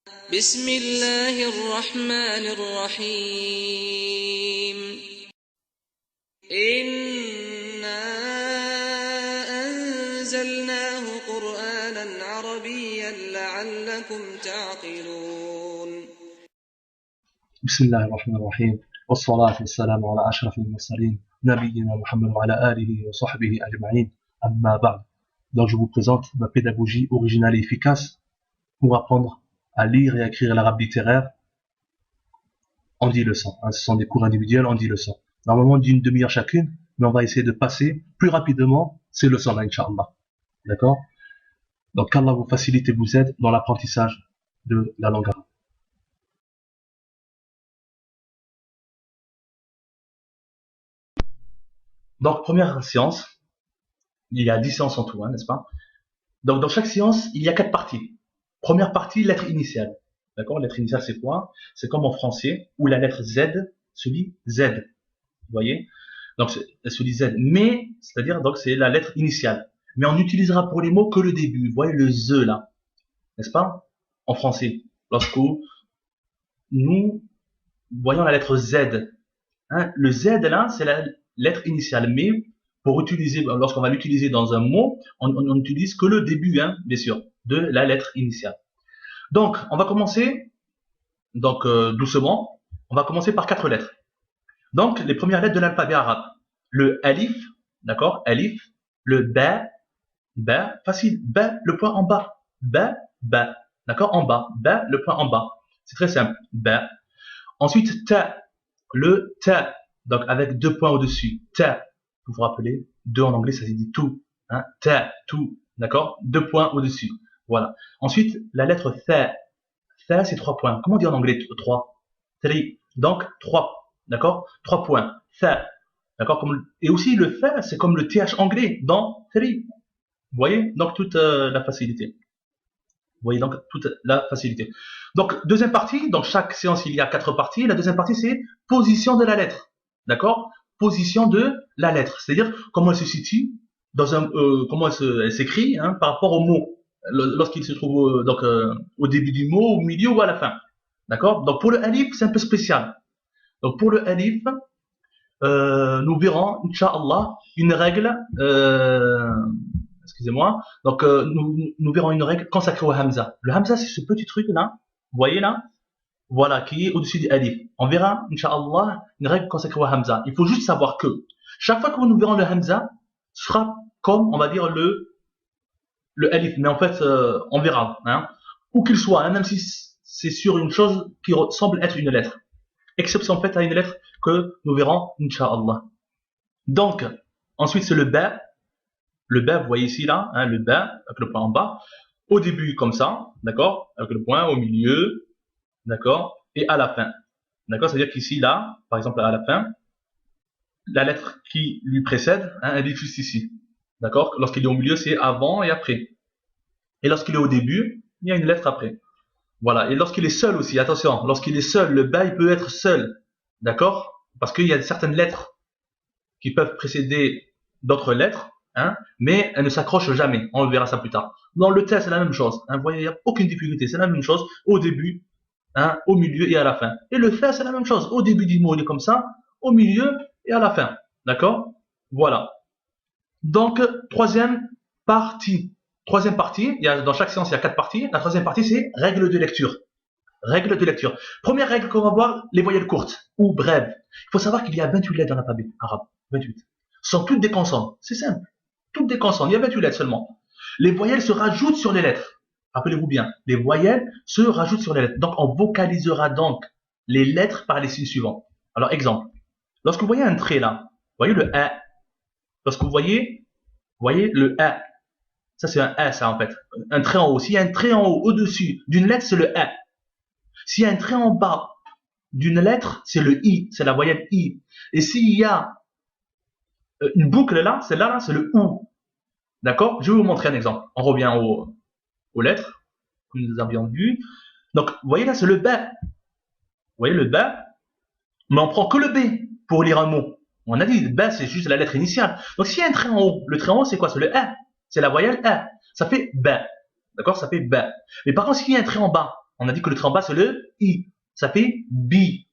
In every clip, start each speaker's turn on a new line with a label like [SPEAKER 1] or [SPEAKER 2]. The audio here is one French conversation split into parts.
[SPEAKER 1] بسم الله الرحمن الرحيم إنا أنزلناه قرآنا عربيا لعلكم تعقلون
[SPEAKER 2] بسم الله الرحمن الرحيم والصلاة والسلام على أشرف المرسلين نبينا محمد وعلى آله وصحبه أجمعين أما بعد. Donc je vous présente ma pédagogie originale et efficace pour apprendre à lire et à écrire l'arabe littéraire en 10 leçons. Ce sont des cours individuels en 10 leçons. Normalement d'une demi-heure chacune, mais on va essayer de passer plus rapidement ces leçons-là, Inch'Allah. D'accord? Donc qu'Allah vous facilite et vous aide dans l'apprentissage de la langue arabe. Donc première séance, il y a 10 séances en tout, n'est-ce pas? Donc dans chaque séance, il y a 4 parties. Première partie, lettre initiale. D'accord? Lettre initiale, c'est quoi? C'est comme en français, où la lettre Z se lit Z. Vous voyez? Donc elle se lit Z. Mais, c'est-à-dire, donc c'est la lettre initiale. Mais on utilisera pour les mots que le début. Vous voyez le Z là, n'est-ce pas? En français. Lorsque nous voyons la lettre Z. Hein? Le Z là, c'est la lettre initiale. Mais pour utiliser, lorsqu'on va l'utiliser dans un mot, on n'utilise que le début, hein, bien sûr, de la lettre initiale. Donc, on va commencer, donc doucement, on va commencer par 4 lettres. Donc, les premières lettres de l'alphabet arabe. Le alif, d'accord, alif, le ba, facile, ba, le point en bas, ba, d'accord, en bas, ba, le point en bas. C'est très simple, ba. Ensuite, ta, le ta, donc avec 2 points au-dessus, ta. Vous vous rappelez, 2 en anglais, ça se dit tout, hein, ta, tout, d'accord, 2 points au-dessus. Voilà. Ensuite, la lettre tha. Tha, c'est 3 points. Comment on dit en anglais 3? 3. Donc, 3. D'accord? 3 points. Tha. D'accord? Et aussi, le tha, c'est comme le th anglais dans 3. Vous voyez? Donc, toute la facilité. Vous voyez donc toute la facilité. Donc, deuxième partie. Dans chaque séance, il y a 4 parties. La deuxième partie, c'est position de la lettre. D'accord? Position de la lettre. C'est-à-dire, comment elle se situe dans un, comment elle s'écrit, hein, par rapport au mot. Lorsqu'il se trouve donc au début du mot, au milieu ou à la fin. D'accord? Donc pour le alif, c'est un peu spécial. Donc pour le alif, nous verrons, Inch'Allah, une règle, excusez-moi, donc nous verrons une règle consacrée au Hamza. Le Hamza, c'est ce petit truc là, vous voyez là? Voilà, qui est au-dessus du alif. On verra, Inch'Allah, une règle consacrée au Hamza. Il faut juste savoir que chaque fois que nous verrons le Hamza, ce sera comme, on va dire, le alif, mais en fait, on verra, hein, où qu'il soit, hein, même si c'est sur une chose qui semble être une lettre. Exception faite à une lettre que nous verrons, Inch'Allah. Donc, ensuite, c'est le ba. Le ba, vous voyez ici, là, hein, le ba, avec le point en bas. Au début, comme ça, d'accord, avec le point au milieu, d'accord, et à la fin. D'accord, c'est-à-dire qu'ici, là, par exemple, à la fin, la lettre qui lui précède, hein, elle est juste ici. D'accord? Lorsqu'il est au milieu, c'est avant et après. Et lorsqu'il est au début, il y a une lettre après. Voilà. Et lorsqu'il est seul aussi, attention, lorsqu'il est seul, le ba, il peut être seul. D'accord? Parce qu'il y a certaines lettres qui peuvent précéder d'autres lettres, hein, mais elles ne s'accrochent jamais. On verra ça plus tard. Dans le test, c'est la même chose. Hein, vous voyez, il n'y a aucune difficulté. C'est la même chose au début, hein, au milieu et à la fin. Et le fait, c'est la même chose. Au début du mot, il est comme ça, au milieu et à la fin. D'accord? Voilà. Donc, troisième partie. Troisième partie, dans chaque séance, il y a 4 parties. La troisième partie, c'est règles de lecture. Règles de lecture. Première règle qu'on va voir, les voyelles courtes ou brèves. Il faut savoir qu'il y a 28 lettres dans l'alphabet arabe. 28. Ce sont toutes des consonnes. C'est simple. Toutes des consonnes. Il y a 28 lettres seulement. Les voyelles se rajoutent sur les lettres. Rappelez-vous bien. Les voyelles se rajoutent sur les lettres. Donc, on vocalisera donc les lettres par les signes suivants. Alors, exemple. Lorsque vous voyez un trait là, vous voyez le A. Lorsque vous voyez le A. Ça, c'est un A, ça, en fait. Un trait en haut. S'il y a un trait en haut, au-dessus d'une lettre, c'est le A. S'il y a un trait en bas d'une lettre, c'est le I. C'est la voyelle I. Et s'il y a une boucle là, celle-là, là, c'est le OU. D'accord? Je vais vous montrer un exemple. On revient aux lettres que nous avions vues. Donc, vous voyez là, c'est le B. Vous voyez le B? Mais on prend que le B pour lire un mot. On a dit, le B, c'est juste la lettre initiale. Donc, s'il y a un trait en haut, le trait en haut, c'est quoi? C'est le A. C'est la voyelle A. Ça fait B. D'accord? Ça fait B. Mais par contre, s'il y a un trait en bas, On a dit que le trait en bas, c'est le I. Ça fait bi.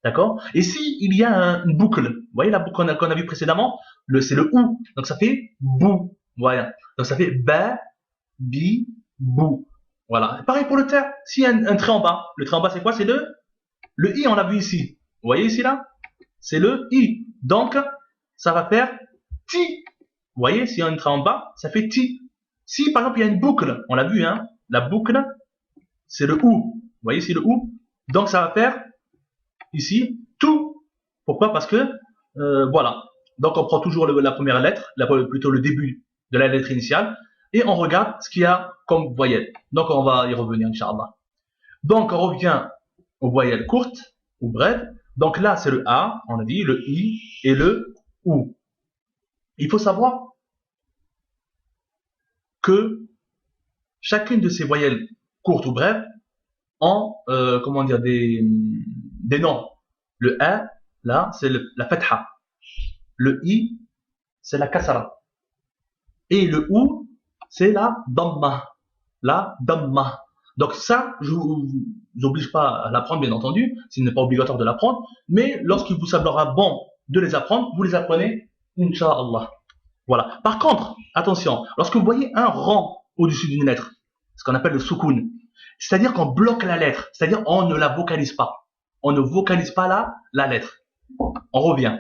[SPEAKER 2] D'accord? Et si il y a une boucle, vous voyez la boucle qu'on a vu précédemment, c'est le OU. Donc ça fait bou. Voilà. Donc ça fait ba, bi, bou. Voilà. Et pareil pour le trait. S'il y a un trait en bas, le trait en bas, c'est quoi? C'est le I, on l'a vu ici. Vous voyez ici, là? C'est le I. Donc, ça va faire ti. Vous voyez, s'il y a un trait en bas, ça fait ti. Si, par exemple, il y a une boucle, on l'a vu, hein, la boucle, c'est le OU. Vous voyez ici le OU. Donc, ça va faire ici tout. Pourquoi? Parce que, voilà. Donc, on prend toujours la première lettre, plutôt le début de la lettre initiale, et on regarde ce qu'il y a comme voyelle. Donc, on va y revenir, Inch'Allah. Donc, on revient aux voyelles courtes ou brèves. Donc là, c'est le A, on a dit, le I et le OU. Il faut savoir que chacune de ces voyelles courtes ou brèves ont, comment dire, des noms. Le A, là, c'est la fatha. Le I, c'est la kasra. Et le OU, c'est la damma. La damma. Donc ça, je vous oblige pas à l'apprendre, bien entendu, ce n'est pas obligatoire de l'apprendre, mais lorsqu'il vous semblera bon de les apprendre, vous les apprenez, Inch'Allah. Voilà. Par contre, attention, lorsque vous voyez un rang au-dessus d'une lettre, ce qu'on appelle le soukoun, c'est-à-dire qu'on bloque la lettre, c'est-à-dire on ne la vocalise pas. On ne vocalise pas la lettre. On revient.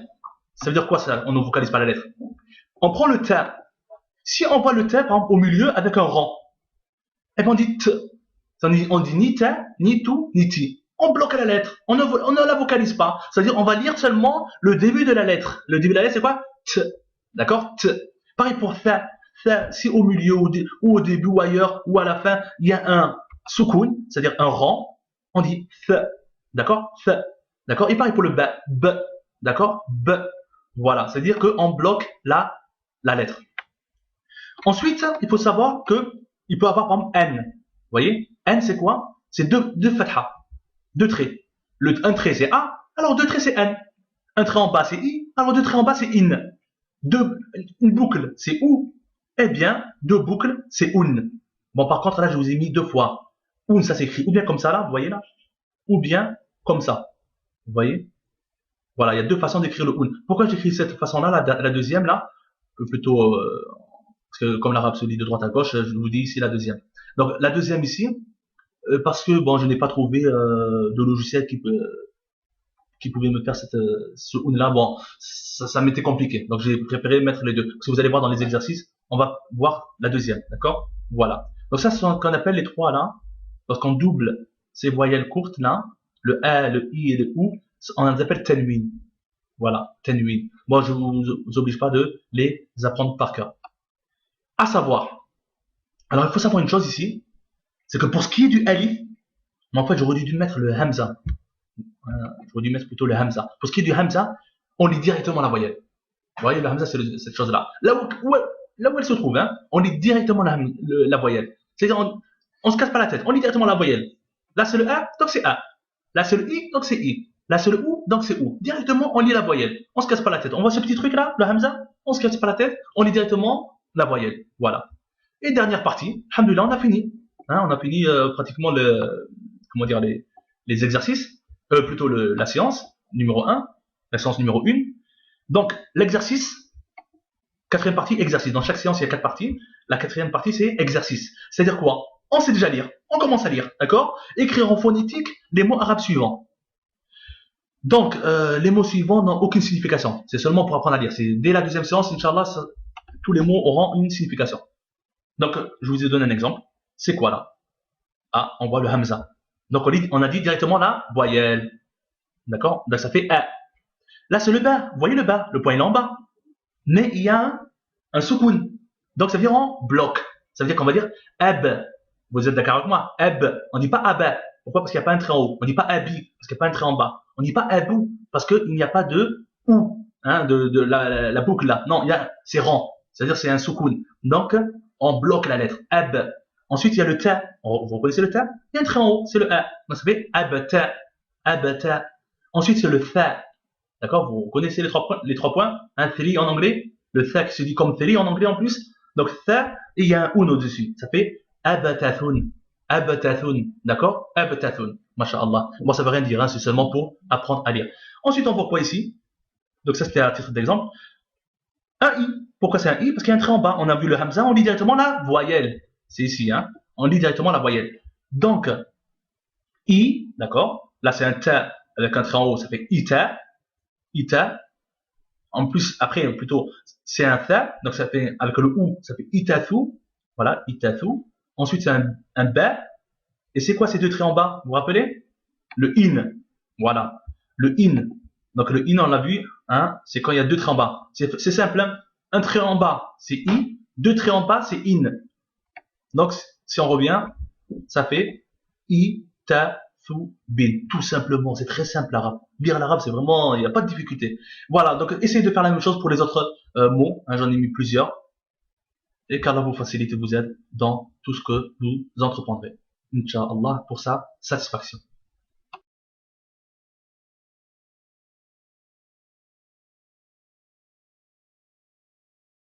[SPEAKER 2] Ça veut dire quoi ça, on ne vocalise pas la lettre? On prend le ta. Si on voit le ta, par exemple, au milieu avec un rang, et bien on dit t. On dit ni ta, ni tout, ni ti. On bloque la lettre. On ne la vocalise pas. C'est-à-dire on va lire seulement le début de la lettre. Le début de la lettre, c'est quoi? T. D'accord? T. Pareil pour fa. Fa, si au milieu ou au début ou ailleurs ou à la fin, il y a un soukoun, c'est-à-dire un rang, on dit fa. D'accord? Fa. D'accord? Et pareil pour le ba. B. D'accord? B. Voilà. C'est-à-dire qu'on bloque la lettre. Ensuite, il faut savoir que il peut avoir par exemple N. Vous voyez? N, c'est quoi? C'est deux fatha. Deux traits. Un trait, c'est A, alors deux traits, c'est N. Un trait en bas, c'est I, alors deux traits en bas, c'est IN. Une boucle, c'est OU. Eh bien, deux boucles, c'est UN. Bon, par contre, là, je vous ai mis deux fois. UN, ça s'écrit ou bien comme ça, là, vous voyez là, ou bien comme ça. Vous voyez? Voilà, il y a deux façons d'écrire le UN. Pourquoi j'écris de cette façon-là, la deuxième, là, plutôt, parce que comme l'arabe se dit de droite à gauche, je vous dis ici la deuxième. Donc, la deuxième ici, parce que, bon, je n'ai pas trouvé de logiciel qui pouvait me faire ce UN-là. Bon, ça m'était compliqué. Donc, j'ai préféré mettre les deux. Parce que vous allez voir dans les exercices, on va voir la deuxième. D'accord? Voilà. Donc, ça, c'est ce qu'on appelle les trois là. Lorsqu'on double ces voyelles courtes là, le A, le I et le OU, on les appelle tanwin. Voilà, tanwin. Moi, je vous oblige pas de les apprendre par cœur. À savoir. Alors, il faut savoir une chose ici. C'est que pour ce qui est du alif, en fait, j'aurais dû mettre le hamza. J'aurais dû mettre plutôt le hamza. Pour ce qui est du hamza, on lit directement la voyelle. Vous voyez, le hamza, c'est cette chose-là. Là où elle se trouve, hein, on lit directement la voyelle. C'est-à-dire, on se casse pas la tête. On lit directement la voyelle. Là, c'est le A, donc c'est A. Là, c'est le I, donc c'est I. Là, c'est le OU, donc c'est OU. Directement, on lit la voyelle. On se casse pas la tête. On voit ce petit truc-là, le hamza, on se casse pas la tête. On lit directement la voyelle. Voilà. Et dernière partie, alhamdoulilah, on a fini. Hein, on a fini pratiquement les exercices. Plutôt la séance numéro 1, la séance numéro 1. Donc, l'exercice, quatrième partie, exercice. Dans chaque séance, il y a 4 parties. La quatrième partie, c'est exercice. C'est-à-dire quoi? On sait déjà lire. On commence à lire. D'accord? Écrire en phonétique les mots arabes suivants. Donc, les mots suivants n'ont aucune signification. C'est seulement pour apprendre à lire. Dès la deuxième séance, Inch'Allah, tous les mots auront une signification. Donc, je vous ai donné un exemple. C'est quoi là? Ah, on voit le hamza. Donc, on a dit directement la voyelle. D'accord? Donc, ça fait A. Là, c'est le bas. Vous voyez le bas? Le point il est en bas. Mais il y a un soukoun. Donc, ça veut dire en bloc. Ça veut dire qu'on va dire ab. Vous êtes d'accord avec moi? Ab. On ne dit pas aba. Pourquoi? Parce qu'il n'y a pas un trait en haut. On ne dit pas abi. Parce qu'il n'y a pas un trait en bas. On ne dit pas abou. Parce qu'il n'y a pas de ou. Hein, de la boucle là. Non, c'est rang. C'est-à-dire c'est un soukoun. Donc, on bloque la lettre. Ab. Ensuite, il y a le ta. Vous reconnaissez le ta? Il y a un trait en haut, c'est le a. Donc, ça fait abta, abta. Ensuite, c'est le tha. D'accord? Vous connaissez les 3 points? Un thri en anglais. Le tha qui se dit comme thri en anglais en plus. Donc, tha, et il y a un un au-dessus. Ça fait abatathun, Abtathun. D'accord? Abtathun. Masha'Allah. Bon, ça veut rien dire, hein, c'est seulement pour apprendre à lire. Ensuite, on voit quoi ici? Donc ça, c'était à titre d'exemple. Un I. Pourquoi c'est un I? Parce qu'il y a un trait en bas. On a vu le Hamza, on lit directement la voyelle. C'est ici, hein. On lit directement la voyelle. Donc, I, d'accord? Là, c'est un ta avec un trait en haut, ça fait ita. Ita. En plus, après, plutôt, c'est un tha, donc ça fait, avec le ou, ça fait itathu. Voilà, itathu. Ensuite, c'est un ba. Et c'est quoi ces deux traits en bas? Vous vous rappelez? Le in. Voilà. Le in. Donc, le in, on l'a vu, hein, c'est quand il y a deux traits en bas. C'est simple, hein. Un trait en bas, c'est i. Deux traits en bas, c'est in. Donc, si on revient, ça fait ita. Bin, tout simplement, c'est très simple l'arabe. Lire l'arabe, c'est vraiment, il n'y a pas de difficulté. Voilà, donc essayez de faire la même chose pour les autres mots, hein, j'en ai mis plusieurs, et qu'Allah vous facilite et vous aide dans tout ce que vous entreprendrez. Inch'Allah, pour sa satisfaction.